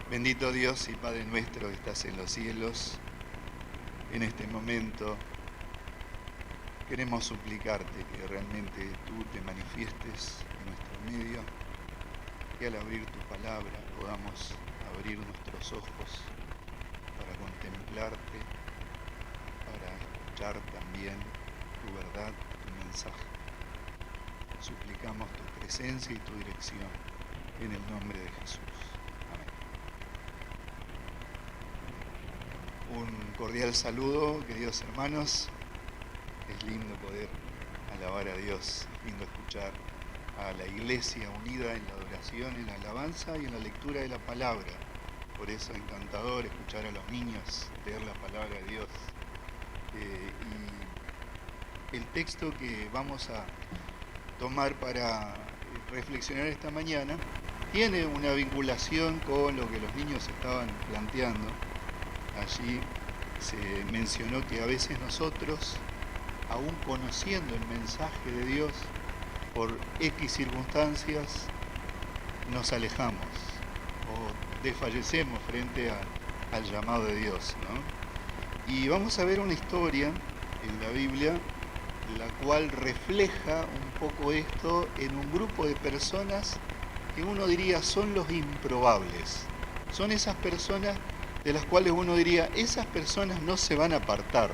Bendito Dios y Padre nuestro que estás en los cielos, en este momento queremos suplicarte que realmente tú te manifiestes en nuestro medio, que al abrir tu palabra podamos abrir nuestros ojos para contemplarte, para escuchar también tu verdad, tu mensaje. Suplicamos tu presencia y tu dirección en el nombre de Jesús. Un cordial saludo, queridos hermanos. Es lindo poder alabar a Dios, es lindo escuchar a la iglesia unida en la adoración, en la alabanza y en la lectura de la palabra. Por eso es encantador escuchar a los niños leer la palabra de Dios. Y el texto que vamos a tomar para reflexionar esta mañana tiene una vinculación con lo que los niños estaban planteando. Allí se mencionó que a veces nosotros, aún conociendo el mensaje de Dios, por X circunstancias, nos alejamos o desfallecemos frente al llamado de Dios, ¿no? Y vamos a ver una historia en la Biblia, la cual refleja un poco esto en un grupo de personas que uno diría son los improbables. Son esas personas de las cuales uno diría, esas personas no se van a apartar,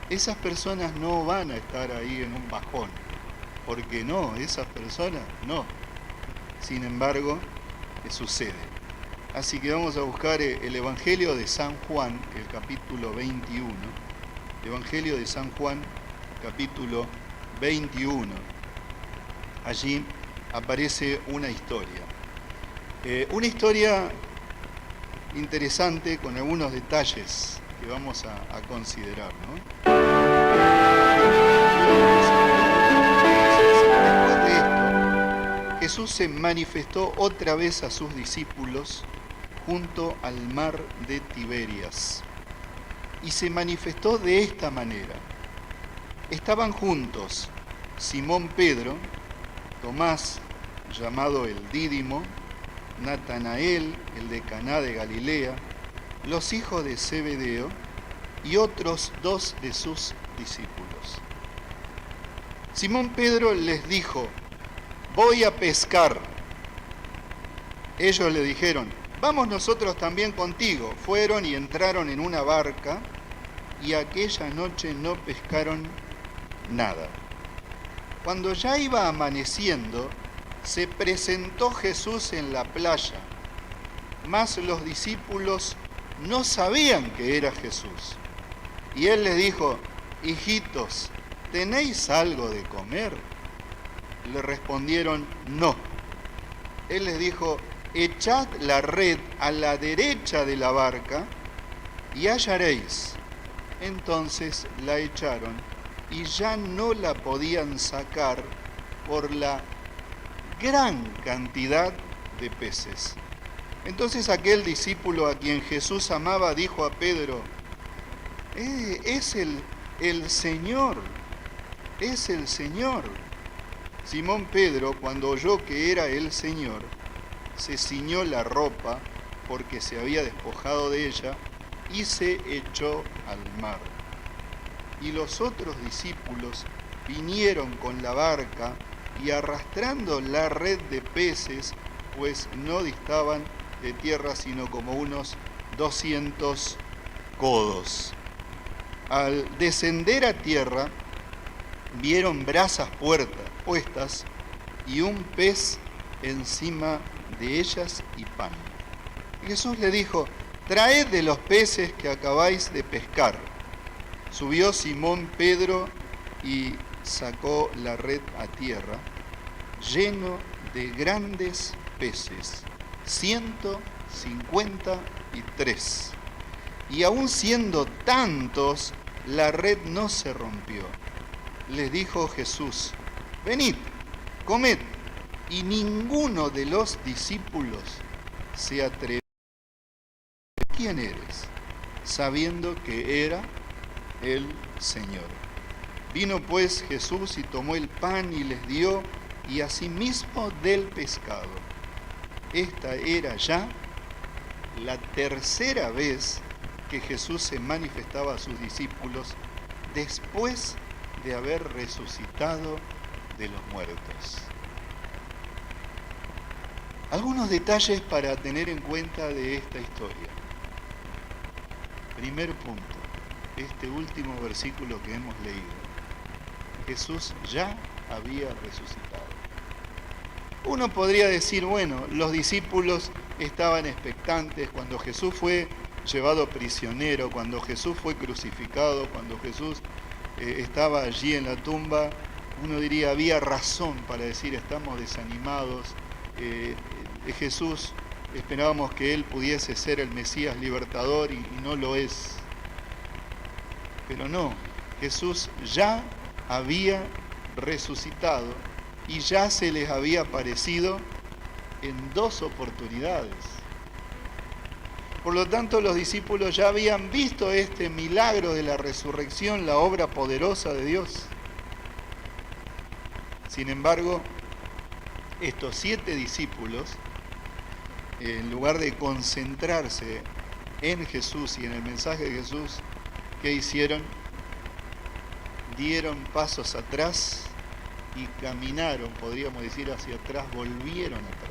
esas personas no van a estar ahí en un bajón, porque no, esas personas no. Sin embargo, sucede. Así que vamos a buscar el Evangelio de San Juan, el capítulo 21. Evangelio de San Juan, capítulo 21. Allí aparece una historia. Una historia interesante con algunos detalles que vamos a considerar, ¿no? Después de esto, Jesús se manifestó otra vez a sus discípulos junto al mar de Tiberias. Y se manifestó de esta manera. Estaban juntos Simón Pedro, Tomás, llamado el Dídimo, Natanael, el de Caná de Galilea, los hijos de Zebedeo y otros dos de sus discípulos. Simón Pedro les dijo, voy a pescar. Ellos le dijeron, vamos nosotros también contigo. Fueron y entraron en una barca y aquella noche no pescaron nada. Cuando ya iba amaneciendo, se presentó Jesús en la playa, mas los discípulos no sabían que era Jesús. Y él les dijo, hijitos, ¿tenéis algo de comer? Le respondieron, no. Él les dijo, echad la red a la derecha de la barca y hallaréis. Entonces la echaron y ya no la podían sacar por la gran cantidad de peces. Entonces aquel discípulo a quien Jesús amaba dijo a Pedro, es el Señor, es el Señor. Simón Pedro, cuando oyó que era el Señor, se ciñó la ropa porque se había despojado de ella y se echó al mar. Y los otros discípulos vinieron con la barca y arrastrando la red de peces, pues no distaban de tierra sino como unos 200 codos. Al descender a tierra, vieron brasas puestas y un pez encima de ellas y pan. Y Jesús le dijo, traed de los peces que acabáis de pescar. Subió Simón Pedro y sacó la red a tierra, lleno de grandes peces, 153. Y aun siendo tantos, la red no se rompió. Les dijo Jesús, venid, comed. Y ninguno de los discípulos se atrevió. ¿Quién eres? Sabiendo que era el Señor. Vino pues Jesús y tomó el pan y les dio, y asimismo del pescado. Esta era ya la tercera vez que Jesús se manifestaba a sus discípulos después de haber resucitado de los muertos. Algunos detalles para tener en cuenta de esta historia. Primer punto, este último versículo que hemos leído. Jesús ya había resucitado. Uno podría decir, bueno, los discípulos estaban expectantes cuando Jesús fue llevado prisionero, cuando Jesús fue crucificado, cuando Jesús estaba allí en la tumba. Uno diría, había razón para decir, estamos desanimados. Jesús, esperábamos que Él pudiese ser el Mesías libertador y no lo es. Pero no, Jesús ya había resucitado y ya se les había aparecido en 2 oportunidades. Por lo tanto, los discípulos ya habían visto este milagro de la resurrección, la obra poderosa de Dios. Sin embargo, estos 7 discípulos, en lugar de concentrarse en Jesús y en el mensaje de Jesús, ¿qué hicieron? Dieron pasos atrás y caminaron, podríamos decir, hacia atrás, volvieron atrás.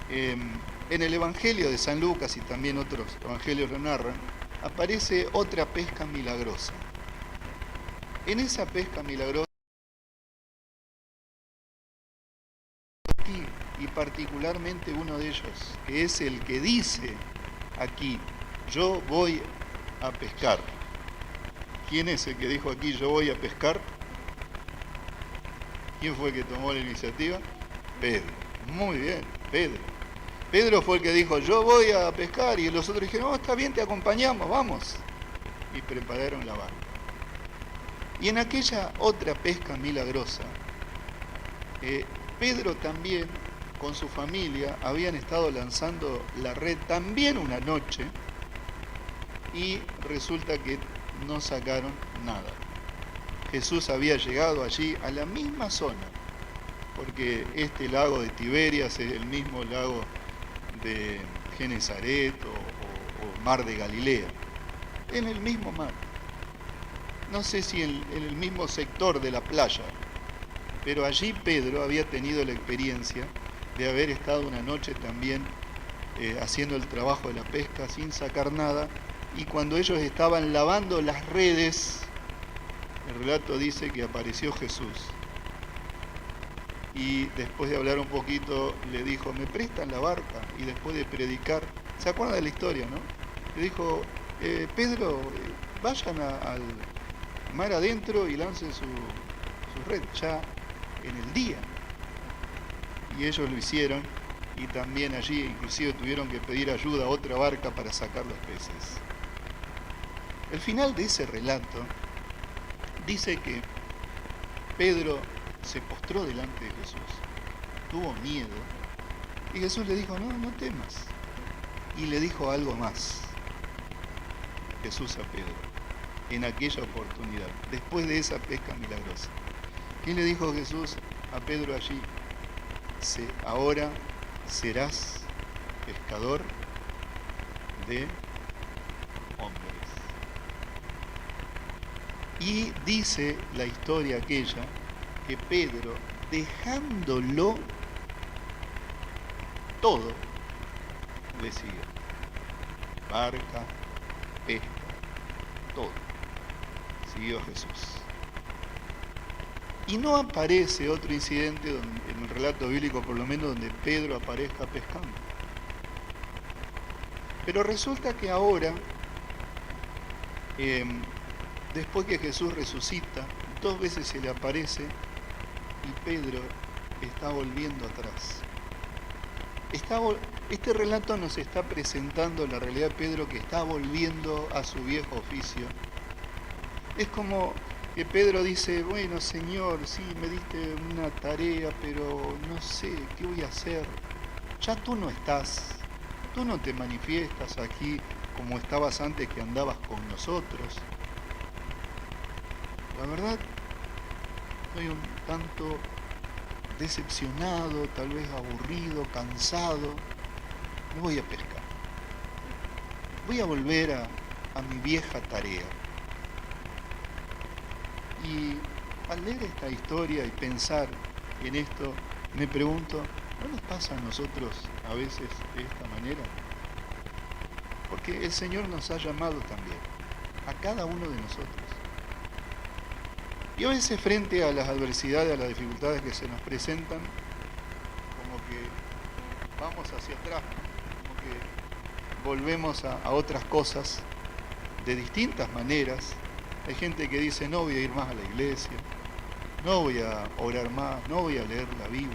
En el Evangelio de San Lucas y también otros evangelios lo narran, aparece otra pesca milagrosa. En esa pesca milagrosa, y particularmente uno de ellos, que es el que dice aquí, yo voy a pescar. ¿Quién es el que dijo aquí, yo voy a pescar? ¿Quién fue el que tomó la iniciativa? Pedro. Muy bien, Pedro. Pedro fue el que dijo, yo voy a pescar, y los otros dijeron, está bien, te acompañamos, vamos. Y prepararon la barca. Y en aquella otra pesca milagrosa, Pedro también, con su familia, habían estado lanzando la red también una noche, y resulta que no sacaron nada. Jesús había llegado allí a la misma zona, porque este lago de Tiberias es el mismo lago de Genesaret o mar de Galilea, en el mismo mar. No sé si en el mismo sector de la playa, pero allí Pedro había tenido la experiencia de haber estado una noche también haciendo el trabajo de la pesca sin sacar nada, y cuando ellos estaban lavando las redes, el relato dice que apareció Jesús. Y después de hablar un poquito, le dijo, ¿me prestan la barca? Y después de predicar, ¿se acuerdan de la historia, no? Le dijo, Pedro, vayan al mar adentro y lancen su red, ya en el día. Y ellos lo hicieron, y también allí inclusive tuvieron que pedir ayuda a otra barca para sacar los peces. El final de ese relato dice que Pedro se postró delante de Jesús, tuvo miedo, y Jesús le dijo, no temas. Y le dijo algo más, Jesús a Pedro, en aquella oportunidad, después de esa pesca milagrosa. ¿Qué le dijo Jesús a Pedro allí? Ahora serás pescador de hombres. Y dice la historia aquella que Pedro, dejándolo todo, le siguió. Barca, pesca, todo. Siguió a Jesús. Y no aparece otro incidente en el relato bíblico, por lo menos, donde Pedro aparezca pescando. Pero resulta que ahora, después que Jesús resucita, 2 veces se le aparece y Pedro está volviendo atrás. Este relato nos está presentando la realidad de Pedro, que está volviendo a su viejo oficio. Es como que Pedro dice, bueno, Señor, sí, me diste una tarea, pero no sé, ¿qué voy a hacer? Ya tú no estás, tú no te manifiestas aquí como estabas antes que andabas con nosotros. La verdad, estoy un tanto decepcionado, tal vez aburrido, cansado. no voy a pescar. Voy a volver a mi vieja tarea. Y al leer esta historia y pensar en esto, me pregunto, ¿no nos pasa a nosotros a veces de esta manera? Porque el Señor nos ha llamado también, a cada uno de nosotros. Y a veces frente a las adversidades, a las dificultades que se nos presentan, como que vamos hacia atrás, como que volvemos a otras cosas de distintas maneras. Hay gente que dice, no voy a ir más a la iglesia, no voy a orar más, no voy a leer la Biblia.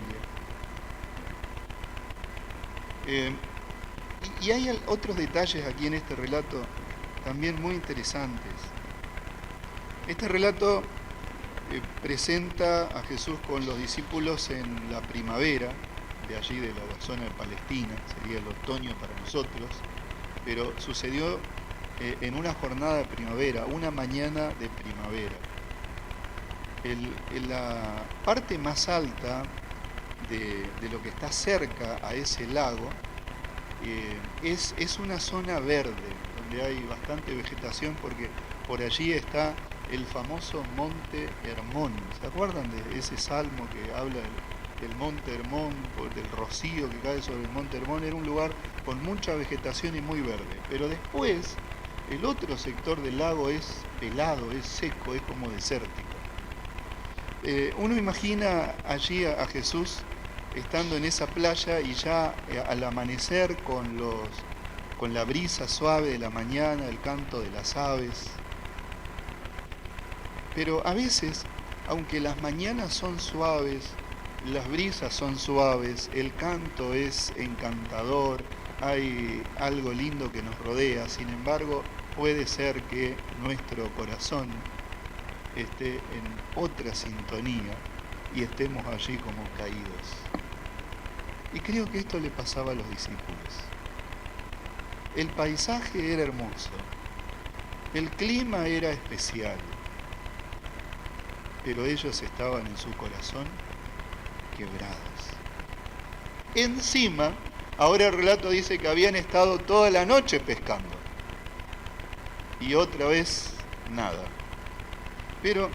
Y hay otros detalles aquí en este relato también muy interesantes. Este relato presenta a Jesús con los discípulos en la primavera, de allí de la zona de Palestina, sería el otoño para nosotros, pero sucedió en una jornada de primavera, una mañana de primavera. En la parte más alta de lo que está cerca a ese lago es una zona verde, donde hay bastante vegetación, porque por allí está el famoso Monte Hermón. ¿Se acuerdan de ese salmo que habla del Monte Hermón, del rocío que cae sobre el Monte Hermón? Era un lugar con mucha vegetación y muy verde. Pero después, el otro sector del lago es pelado, es seco, es como desértico. Uno imagina allí a Jesús estando en esa playa y ya al amanecer con la brisa suave de la mañana, el canto de las aves. Pero a veces, aunque las mañanas son suaves, las brisas son suaves, el canto es encantador, hay algo lindo que nos rodea, sin embargo, puede ser que nuestro corazón esté en otra sintonía y estemos allí como caídos. Y creo que esto le pasaba a los discípulos. El paisaje era hermoso, el clima era especial, pero ellos estaban en su corazón quebrados. Encima, ahora el relato dice que habían estado toda la noche pescando y otra vez nada. Pero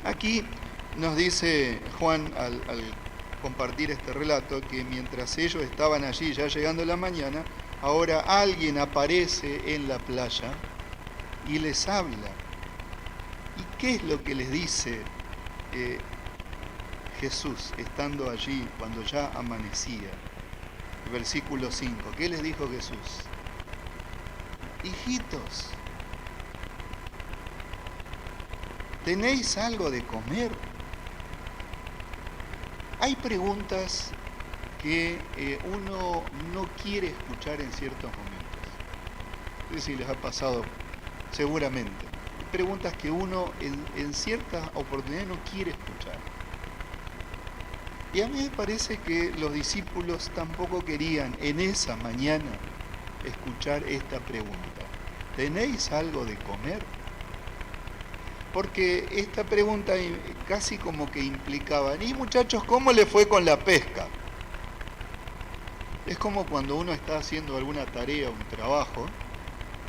aquí nos dice Juan al compartir este relato que mientras ellos estaban allí ya llegando la mañana, ahora alguien aparece en la playa y les habla. ¿Y qué es lo que les dice Jesús estando allí cuando ya amanecía? Versículo 5. ¿Qué les dijo Jesús? Hijitos, ¿tenéis algo de comer? Hay preguntas que uno no quiere escuchar en ciertos momentos. No sé si les ha pasado, seguramente. Hay preguntas que uno en ciertas oportunidades no quiere escuchar. Y a mí me parece que los discípulos tampoco querían en esa mañana escuchar esta pregunta. ¿Tenéis algo de comer? Porque esta pregunta casi como que implicaba, y muchachos, ¿cómo le fue con la pesca? Es como cuando uno está haciendo alguna tarea, un trabajo,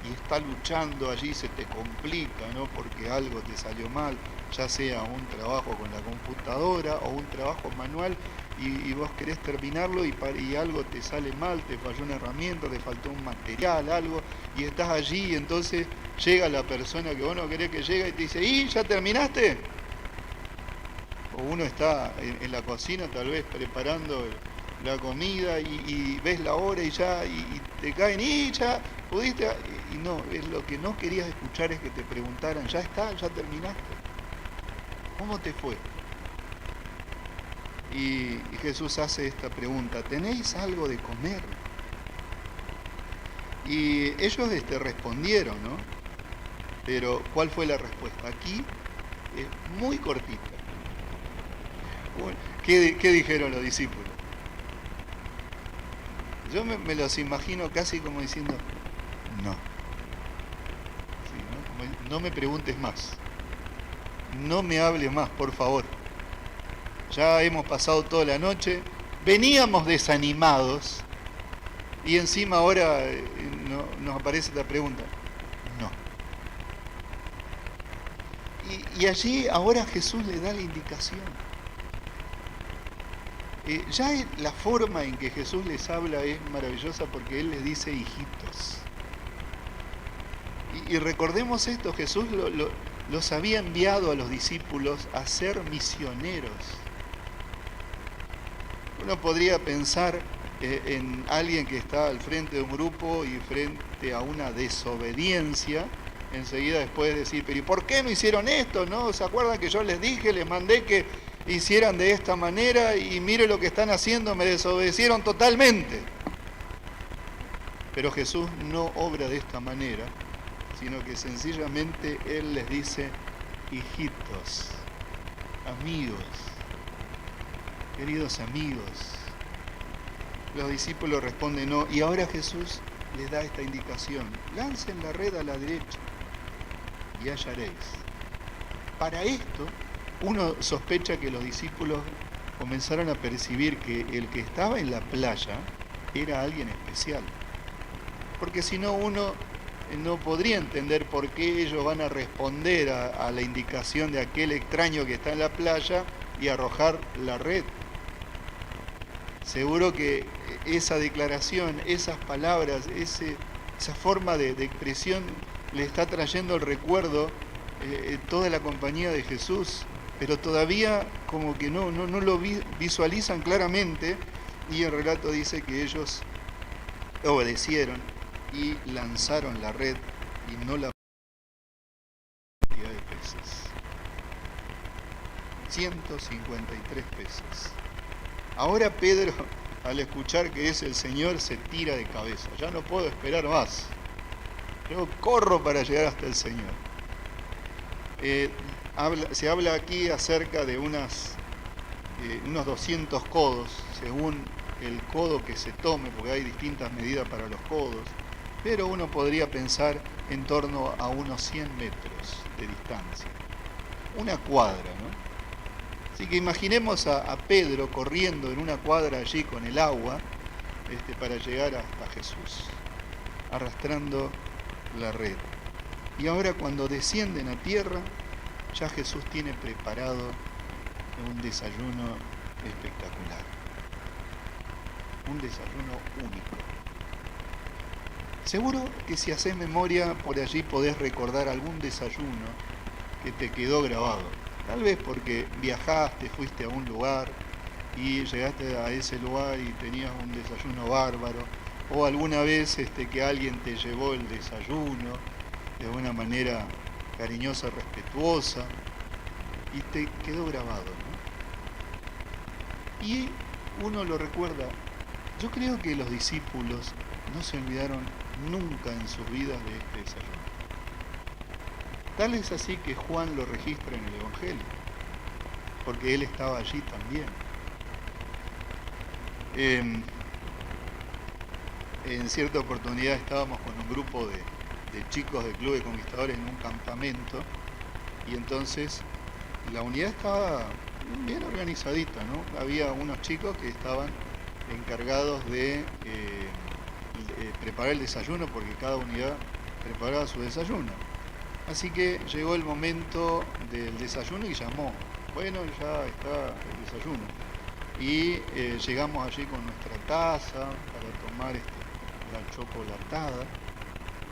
y está luchando allí, se te complica, ¿no? Porque algo te salió mal, ya sea un trabajo con la computadora o un trabajo manual, y vos querés terminarlo y algo te sale mal, te falló una herramienta, te faltó un material, algo, y estás allí y entonces llega la persona que vos no querés que llegue y te dice, ¿y ya terminaste? O uno está en la cocina tal vez preparando la comida y ves la hora y ya y te caen, ¿y ya pudiste? Y no, es lo que no querías escuchar es que te preguntaran, ¿ya está? ¿Ya terminaste? ¿Cómo te fue? Y Jesús hace esta pregunta, ¿tenéis algo de comer? Y ellos respondieron, ¿no? Pero ¿cuál fue la respuesta? Aquí es muy cortita. ¿Qué dijeron los discípulos? Yo me los imagino casi como diciendo, no. Sí, ¿no? No me preguntes más. No me hables más, por favor. Ya hemos pasado toda la noche, veníamos desanimados Y encima ahora nos aparece esta pregunta. No. Y allí ahora Jesús le da la indicación. Ya la forma en que Jesús les habla es maravillosa porque Él les dice hijitos. Y recordemos esto, Jesús los había enviado a los discípulos a ser misioneros. Uno podría pensar en alguien que está al frente de un grupo y frente a una desobediencia, enseguida después decir, pero ¿y por qué no hicieron esto? ¿No? ¿Se acuerdan que yo les dije, les mandé que hicieran de esta manera y mire lo que están haciendo, me desobedecieron totalmente? Pero Jesús no obra de esta manera, sino que sencillamente Él les dice, hijitos, amigos, queridos amigos. Los discípulos responden no, y ahora Jesús les da esta indicación, lancen la red a la derecha y hallaréis. Para esto, uno sospecha que los discípulos comenzaron a percibir que el que estaba en la playa era alguien especial, porque si no uno no podría entender por qué ellos van a responder a la indicación de aquel extraño que está en la playa y arrojar la red. Seguro que esa declaración, esas palabras, esa forma de expresión le está trayendo el recuerdo toda la compañía de Jesús, pero todavía como que no lo visualizan claramente, y el relato dice que ellos obedecieron y lanzaron la red y no la cantidad de peces. 153 peces. Ahora Pedro, al escuchar que es el Señor, se tira de cabeza. Ya no puedo esperar más. Yo corro para llegar hasta el Señor. Se habla aquí acerca de unos 200 codos, según el codo que se tome, porque hay distintas medidas para los codos, pero uno podría pensar en torno a unos 100 metros de distancia. Una cuadra, ¿no? Así que imaginemos a Pedro corriendo en una cuadra allí con el agua para llegar hasta Jesús, arrastrando la red. Y ahora cuando descienden a tierra, ya Jesús tiene preparado un desayuno espectacular. Un desayuno único. Seguro que si haces memoria por allí podés recordar algún desayuno que te quedó grabado. Tal vez porque viajaste, fuiste a un lugar y llegaste a ese lugar y tenías un desayuno bárbaro, o alguna vez que alguien te llevó el desayuno de una manera cariñosa, respetuosa, y te quedó grabado, ¿no? Y uno lo recuerda. Yo creo que los discípulos no se olvidaron nunca en sus vidas de este desayuno. Tal es así que Juan lo registra en el Evangelio, porque él estaba allí también. En cierta oportunidad estábamos con un grupo de chicos del Club de Conquistadores en un campamento, y entonces la unidad estaba bien organizadita, ¿no? Había unos chicos que estaban encargados de preparar el desayuno, porque cada unidad preparaba su desayuno. Así que llegó el momento del desayuno y llamó. Bueno, ya está el desayuno. Y llegamos allí con nuestra taza para tomar la chocolatada.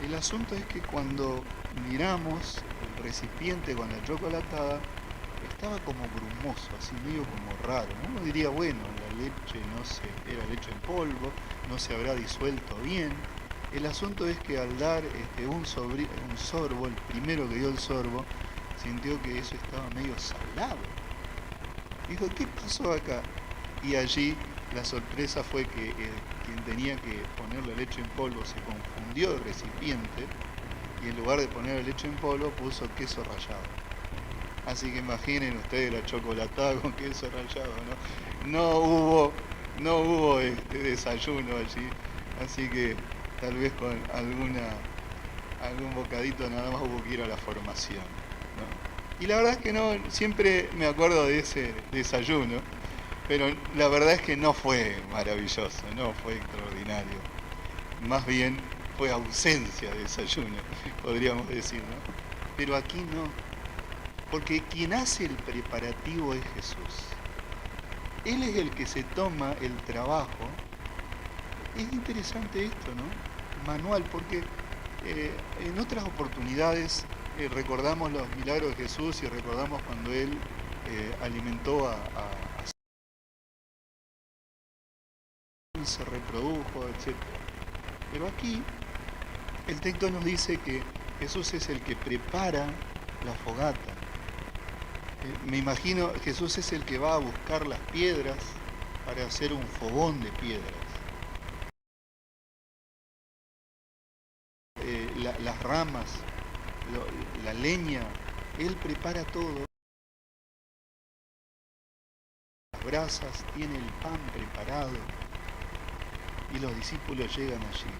El asunto es que cuando miramos el recipiente con la chocolatada, estaba como brumoso, así medio como raro. Uno diría, bueno, la leche era leche en polvo, no se habrá disuelto bien. El asunto es que al dar un sorbo, el primero que dio el sorbo, sintió que eso estaba medio salado. Dijo, ¿qué pasó acá? Y allí la sorpresa fue que quien tenía que poner la leche en polvo se confundió de recipiente y en lugar de poner la leche en polvo puso queso rallado. Así que imaginen ustedes la chocolatada con queso rallado, ¿no? No hubo desayuno allí, así que tal vez con algún bocadito nada más hubo que ir a la formación, ¿no? Y la verdad es que no, siempre me acuerdo de ese desayuno, pero la verdad es que no fue maravilloso, no fue extraordinario. más bien fue ausencia de desayuno, podríamos decir, ¿no? Pero aquí no, porque quien hace el preparativo es Jesús. Él es el que se toma el trabajo. Es interesante esto, ¿no? Manual, porque en otras oportunidades recordamos los milagros de Jesús y recordamos cuando Él alimentó a se reprodujo, etc. Pero aquí el texto nos dice que Jesús es el que prepara la fogata. Me imagino Jesús es el que va a buscar las piedras para hacer un fogón de piedras. Las ramas, la leña, Él prepara todo. Las brasas, tiene el pan preparado y los discípulos llegan allí.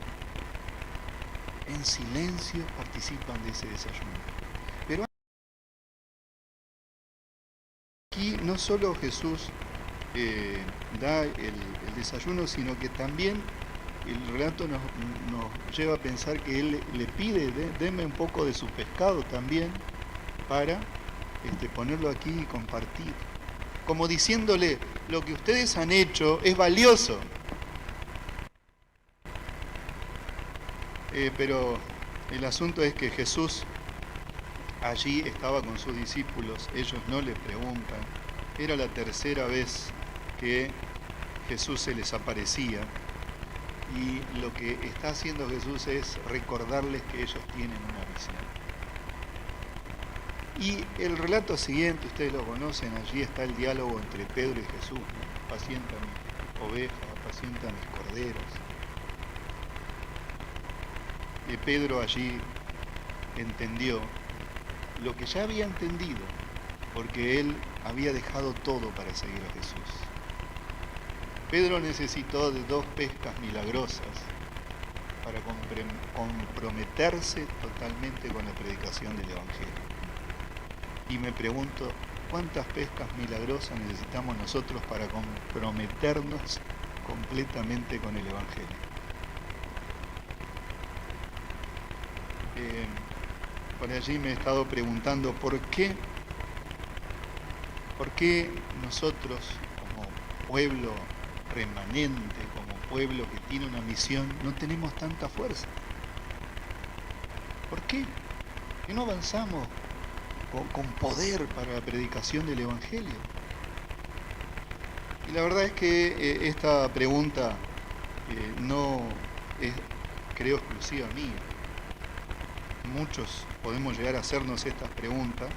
En silencio participan de ese desayuno. Pero aquí no solo Jesús da el desayuno, sino que también el relato nos lleva a pensar que Él le pide, denme un poco de su pescado también, para ponerlo aquí y compartir. Como diciéndole, lo que ustedes han hecho es valioso. Pero el asunto es que Jesús allí estaba con sus discípulos, ellos no le preguntan. Era la tercera vez que Jesús se les aparecía. Y lo que está haciendo Jesús es recordarles que ellos tienen una misión. Y el relato siguiente, ustedes lo conocen, allí está el diálogo entre Pedro y Jesús, ¿no? Apacienta mis ovejas, apacienta mis corderos. Y Pedro allí entendió lo que ya había entendido, porque él había dejado todo para seguir a Jesús. Pedro necesitó de 2 pescas milagrosas para comprometerse totalmente con la predicación del Evangelio. Y me pregunto, ¿cuántas pescas milagrosas necesitamos nosotros para comprometernos completamente con el Evangelio? Por allí me he estado preguntando ¿por qué nosotros como pueblo remanente, como pueblo que tiene una misión, no tenemos tanta fuerza? ¿Por qué? ¿Por qué no avanzamos con poder para la predicación del Evangelio? Y la verdad es que esta pregunta no es, creo, exclusiva mía. Muchos podemos llegar a hacernos estas preguntas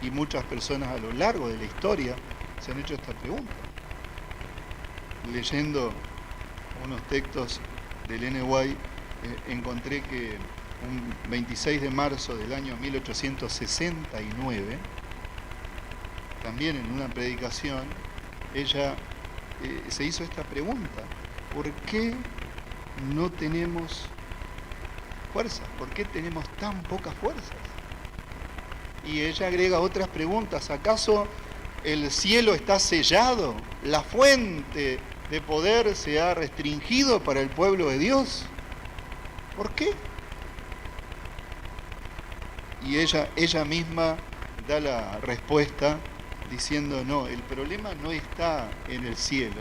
y muchas personas a lo largo de la historia se han hecho esta pregunta. Leyendo unos textos del N. White, encontré que un 26 de marzo del año 1869, también en una predicación, ella se hizo esta pregunta: ¿por qué no tenemos fuerzas? ¿Por qué tenemos tan pocas fuerzas? Y ella agrega otras preguntas. ¿Acaso el cielo está sellado? ¿La fuente de poder se ha restringido para el pueblo de Dios? ¿Por qué? Y ella misma da la respuesta diciendo, no, el problema no está en el cielo,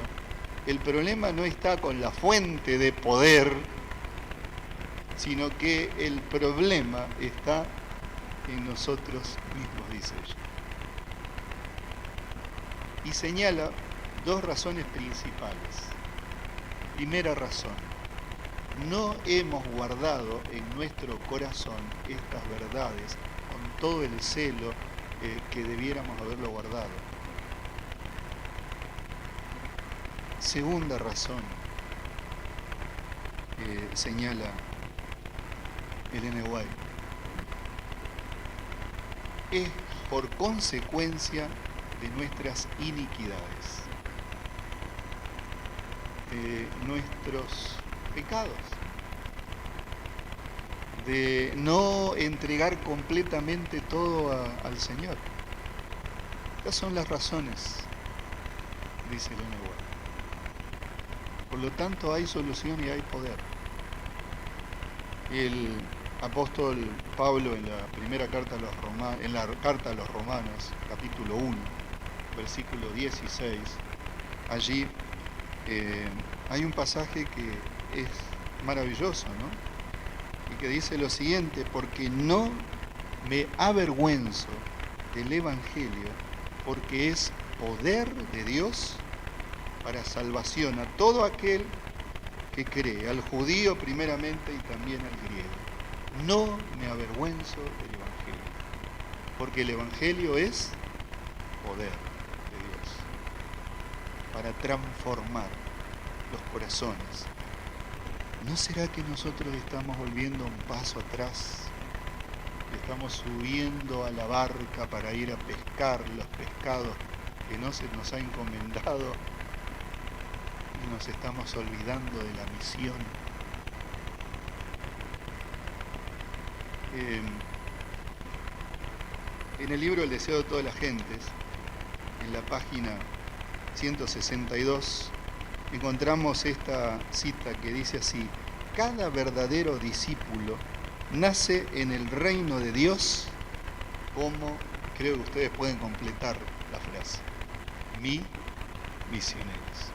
el problema no está con la fuente de poder, sino que el problema está en nosotros mismos, dice ella. Y señala 2 razones principales. Primera razón: no hemos guardado en nuestro corazón estas verdades con todo el celo que debiéramos haberlo guardado. Segunda razón, señala Ellen White, es por consecuencia de nuestras iniquidades, de nuestros pecados, de no entregar completamente todo al Señor. Estas son las razones, dice Ellen White. Por lo tanto, hay solución y hay poder. El apóstol Pablo en la primera carta a los Romanos, en la carta a los Romanos, capítulo 1, versículo 16, allí hay un pasaje que es maravilloso, ¿no? Y que dice lo siguiente: porque no me avergüenzo del Evangelio, porque es poder de Dios para salvación a todo aquel que cree, al judío primeramente y también al griego. No me avergüenzo del Evangelio, porque el Evangelio es poder de Dios para transformar los corazones. ¿No será que nosotros estamos volviendo un paso atrás? Estamos subiendo a la barca para ir a pescar los pescados que no se nos ha encomendado y nos estamos olvidando de la misión. En el libro El deseo de todas las gentes, en la página 162, encontramos esta cita que dice así: cada verdadero discípulo nace en el reino de Dios como, creo que ustedes pueden completar la frase, misioneros.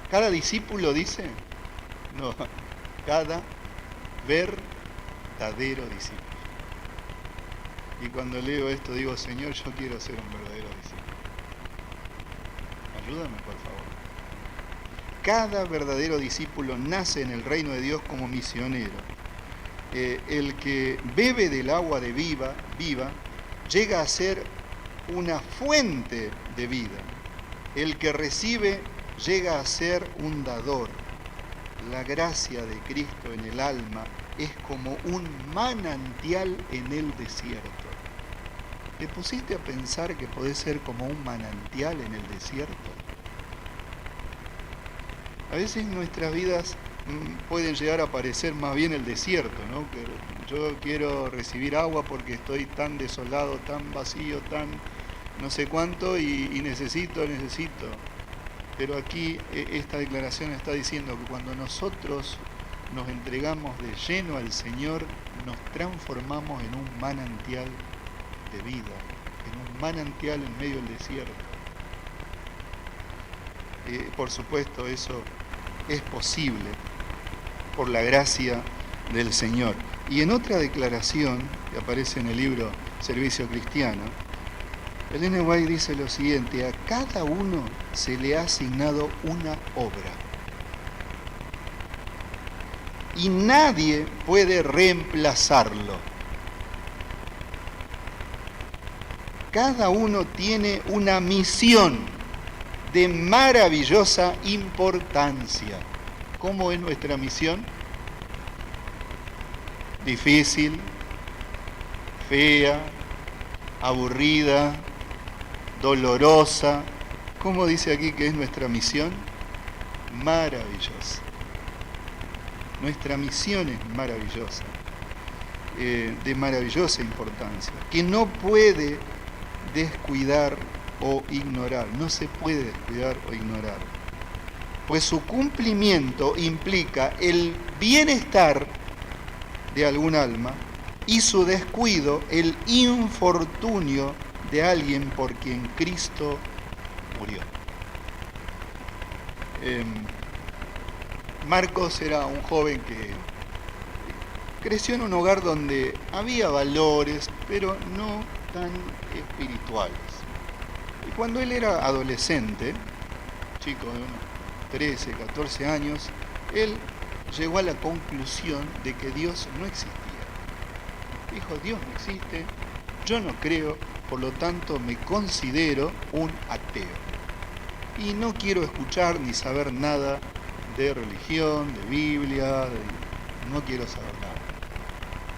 Cada discípulo dice, no, cada verdadero discípulo. Y cuando leo esto digo, Señor, yo quiero ser un verdadero discípulo. Ayúdame, por favor. Cada verdadero discípulo nace en el reino de Dios como misionero. El que bebe del agua de viva llega a ser una fuente de vida. El que recibe llega a ser un dador. La gracia de Cristo en el alma es como un manantial en el desierto. ¿Te pusiste a pensar que podés ser como un manantial en el desierto? A veces nuestras vidas pueden llegar a parecer más bien el desierto, ¿no? Que yo quiero recibir agua porque estoy tan desolado, tan vacío, tan no sé cuánto y necesito. Pero aquí esta declaración está diciendo que cuando nosotros nos entregamos de lleno al Señor, nos transformamos en un manantial de vida, en un manantial en medio del desierto. Por supuesto, eso es posible por la gracia del Señor. Y en otra declaración que aparece en el libro Servicio Cristiano, Ellen White dice lo siguiente: a cada uno se le ha asignado una obra y nadie puede reemplazarlo. Cada uno tiene una misión de maravillosa importancia. ¿Cómo es nuestra misión? Difícil, fea, aburrida, dolorosa. ¿Cómo dice aquí que es nuestra misión? Maravillosa. Nuestra misión es maravillosa, de maravillosa importancia, que no puede descuidar o ignorar, no se puede descuidar o ignorar, pues su cumplimiento implica el bienestar de algún alma y su descuido el infortunio de alguien por quien Cristo murió. Marcos era un joven que creció en un hogar donde había valores, pero no tan espirituales. Y cuando él era adolescente, chico de unos 13, 14 años, él llegó a la conclusión de que Dios no existía. Dijo, Dios no existe, yo no creo, por lo tanto me considero un ateo. Y no quiero escuchar ni saber nada de religión, de Biblia, no quiero saber nada.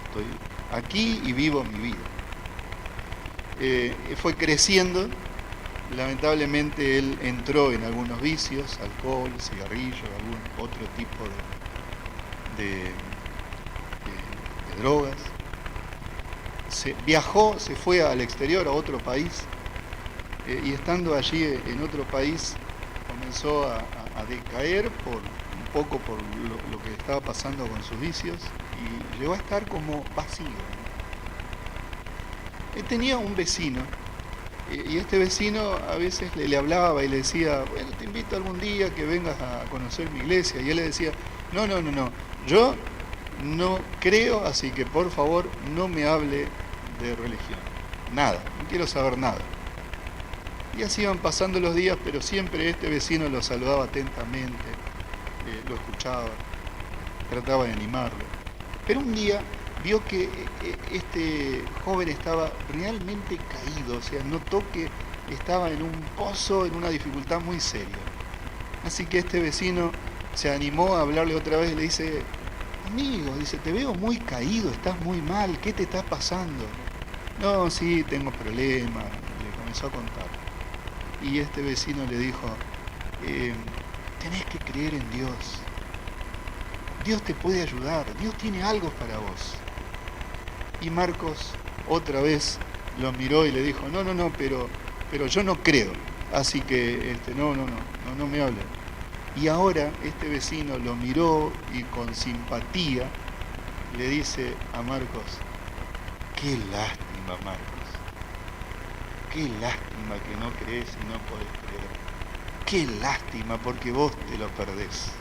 Estoy aquí y vivo mi vida. Fue creciendo, lamentablemente él entró en algunos vicios, alcohol, cigarrillo, algún otro tipo de drogas. Viajó, se fue al exterior, a otro país, y estando allí en otro país comenzó a a decaer un poco por lo que estaba pasando con sus vicios, y llegó a estar como vacío. Él tenía un vecino, y este vecino a veces le hablaba y le decía, bueno, te invito algún día que vengas a conocer mi iglesia. Y él le decía, no, yo no creo, así que por favor no me hable de religión. Nada, no quiero saber nada. Y así iban pasando los días, pero siempre este vecino lo saludaba atentamente, lo escuchaba, trataba de animarlo. Pero un día vio que este joven estaba realmente caído, o sea, notó que estaba en un pozo, en una dificultad muy seria. Así que este vecino se animó a hablarle otra vez y le dice, amigo, dice, te veo muy caído, estás muy mal, ¿qué te está pasando? No, sí, tengo problemas, le comenzó a contar. Y este vecino le dijo, tenés que creer en Dios. Dios te puede ayudar, Dios tiene algo para vos. Y Marcos otra vez lo miró y le dijo, no, pero yo no creo, así que no me hable. Y ahora este vecino lo miró y con simpatía le dice a Marcos, qué lástima, Marcos. Qué lástima que no crees y no podés creer. Qué lástima porque vos te lo perdés.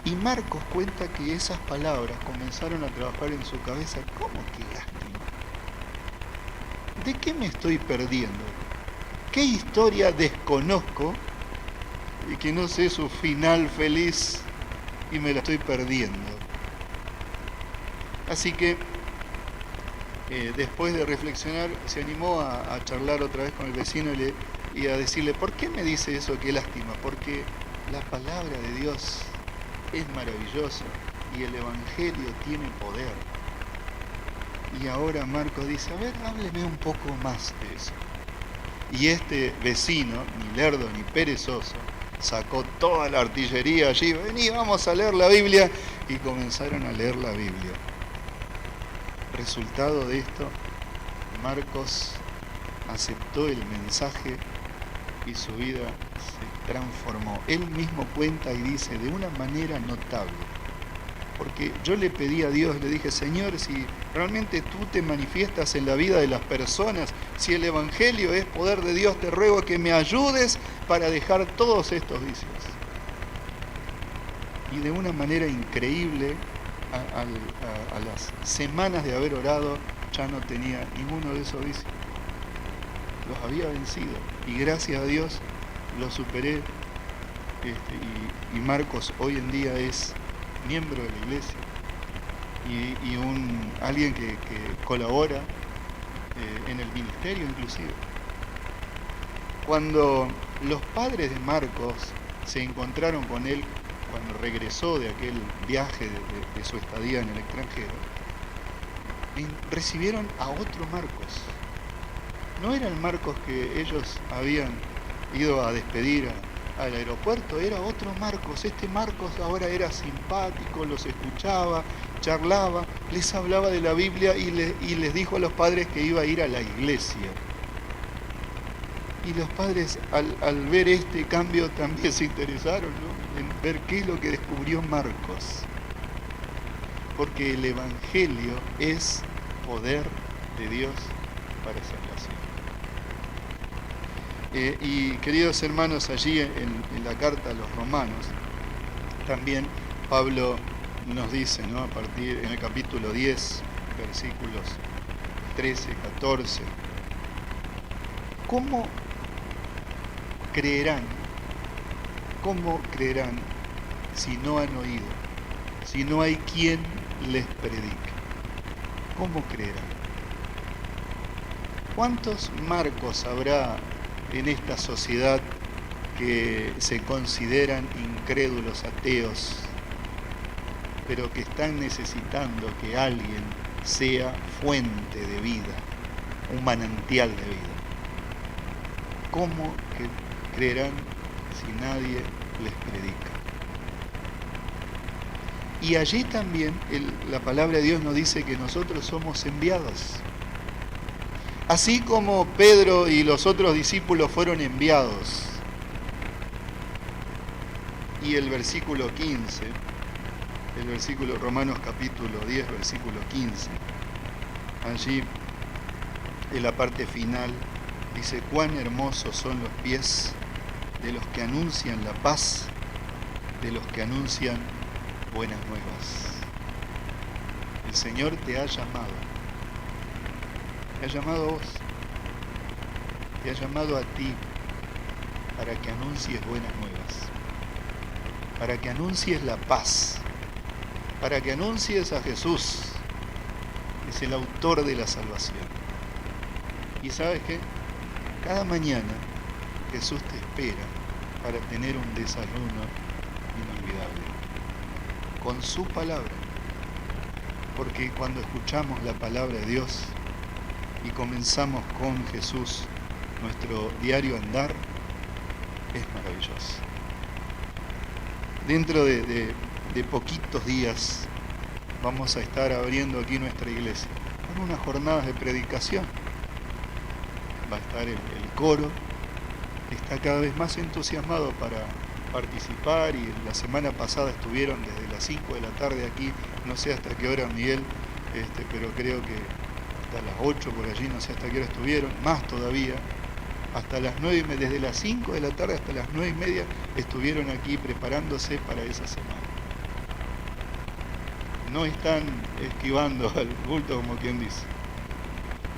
Y Marcos cuenta que esas palabras comenzaron a trabajar en su cabeza. ¿Cómo que lástima? ¿De qué me estoy perdiendo? ¿Qué historia desconozco y que no sé su final feliz y me la estoy perdiendo? Así que después de reflexionar, se animó a charlar otra vez con el vecino y a decirle, ¿por qué me dice eso? Qué lástima, porque la palabra de Dios es maravillosa y el Evangelio tiene poder. Y ahora Marcos dice, a ver, hábleme un poco más de eso. Y este vecino, ni lerdo ni perezoso, sacó toda la artillería allí, vení, vamos a leer la Biblia, y comenzaron a leer la Biblia. Resultado de esto, Marcos aceptó el mensaje y su vida se transformó. Él mismo cuenta y dice de una manera notable, porque yo le pedí a Dios, le dije, Señor, si realmente tú te manifiestas en la vida de las personas, si el Evangelio es poder de Dios, te ruego que me ayudes para dejar todos estos vicios. Y de una manera increíble, a las semanas de haber orado, ya no tenía ninguno de esos vicios. Los había vencido y gracias a Dios los superé. Y Marcos hoy en día es miembro de la iglesia y alguien que colabora en el ministerio inclusive. Cuando los padres de Marcos se encontraron con él cuando regresó de aquel viaje de su estadía en el extranjero, recibieron a otro Marcos. No era el Marcos que ellos habían ido a despedir al aeropuerto, era otro Marcos. Este Marcos ahora era simpático, los escuchaba, charlaba, les hablaba de la Biblia y les dijo a los padres que iba a ir a la iglesia. Y los padres al ver este cambio también se interesaron, ¿no?, en ver qué es lo que descubrió Marcos. Porque el Evangelio es poder de Dios para salvación. Y queridos hermanos, allí en la carta a los Romanos, también Pablo nos dice, ¿no?, a partir en el capítulo 10, versículos 13, 14, ¿cómo creerán si no han oído? Si no hay quien les predique, ¿cómo creerán? ¿Cuántos Marcos habrá en esta sociedad que se consideran incrédulos, ateos, pero que están necesitando que alguien sea fuente de vida, un manantial de vida? ¿Cómo creerán si nadie les predica? Y allí también la palabra de Dios nos dice que nosotros somos enviados. Así como Pedro y los otros discípulos fueron enviados Y el versículo 15, el versículo Romanos capítulo 10, versículo 15, allí en la parte final dice: cuán hermosos son los pies de los que anuncian la paz, de los que anuncian buenas nuevas. El Señor te ha llamado a vos, te ha llamado a ti para que anuncies buenas nuevas, para que anuncies la paz, para que anuncies a Jesús, que es el autor de la salvación. Y ¿sabes qué? Cada mañana Jesús te espera para tener un desayuno inolvidable con su palabra. Porque cuando escuchamos la palabra de Dios y comenzamos con Jesús nuestro diario andar, es maravilloso. Dentro de poquitos días vamos a estar abriendo aquí nuestra iglesia con unas jornadas de predicación. Va a estar el coro, está cada vez más entusiasmado para participar, y la semana pasada estuvieron desde las 5 de la tarde aquí, no sé hasta qué hora, Miguel, pero creo que hasta las 8 por allí, no sé hasta qué hora estuvieron, más todavía, hasta las 9:30, desde las 5 de la tarde hasta las 9:30 estuvieron aquí preparándose para esa semana. No están esquivando al bulto, como quien dice.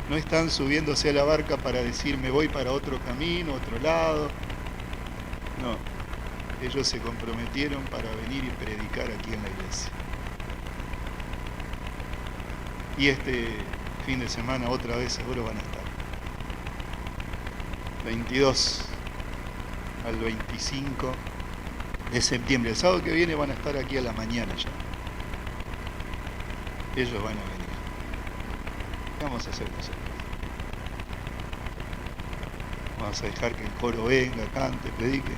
No están subiéndose a la barca para decir me voy para otro camino, otro lado. No, ellos se comprometieron para venir y predicar aquí en la iglesia. Y este fin de semana otra vez seguro van a estar. 22 al 25 de septiembre. El sábado que viene van a estar aquí a la mañana ya. Ellos van a venir. ¿Qué vamos a hacer nosotros? Vamos a dejar que el coro venga, cante, predique.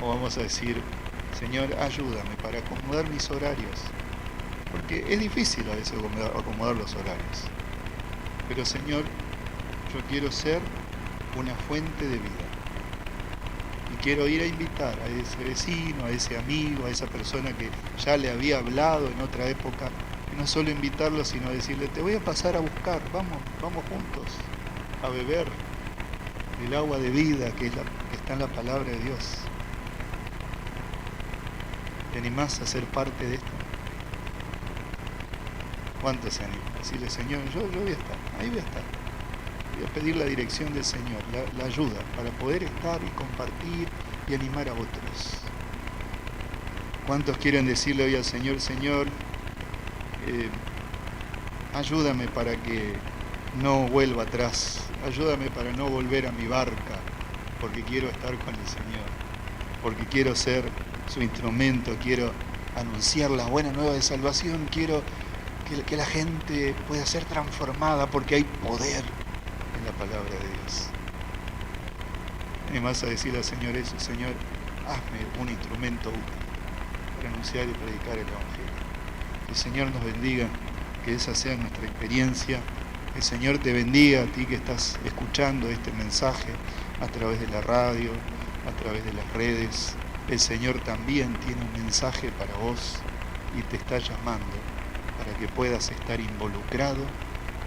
O vamos a decir: Señor, ayúdame para acomodar mis horarios. Porque es difícil a veces acomodar los horarios. Pero Señor, yo quiero ser una fuente de vida. Y quiero ir a invitar a ese vecino, a ese amigo, a esa persona que ya le había hablado en otra época. Y no solo invitarlo, sino decirle: te voy a pasar a buscar, vamos juntos a beber el agua de vida que está en la palabra de Dios. ¿Te animás a ser parte de esto? ¿Cuántos se animan? Decirle: Señor, yo voy a estar, ahí voy a estar. Voy a pedir la dirección del Señor, la ayuda para poder estar y compartir y animar a otros. ¿Cuántos quieren decirle hoy al Señor: Señor, ayúdame para que no vuelva atrás, ayúdame para no volver a mi barca, porque quiero estar con el Señor, porque quiero ser su instrumento, quiero anunciar la buena nueva de salvación, quiero que la gente pueda ser transformada, porque hay poder en la palabra de Dios? Y más a decirle al Señor eso: Señor, hazme un instrumento útil para anunciar y predicar el Evangelio. Que el Señor nos bendiga, que esa sea nuestra experiencia. Que el Señor te bendiga a ti que estás escuchando este mensaje a través de la radio, a través de las redes. El Señor también tiene un mensaje para vos y te está llamando para que puedas estar involucrado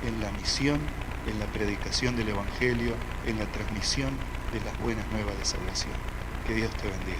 en la misión, en la predicación del Evangelio, en la transmisión de las buenas nuevas de salvación. Que Dios te bendiga.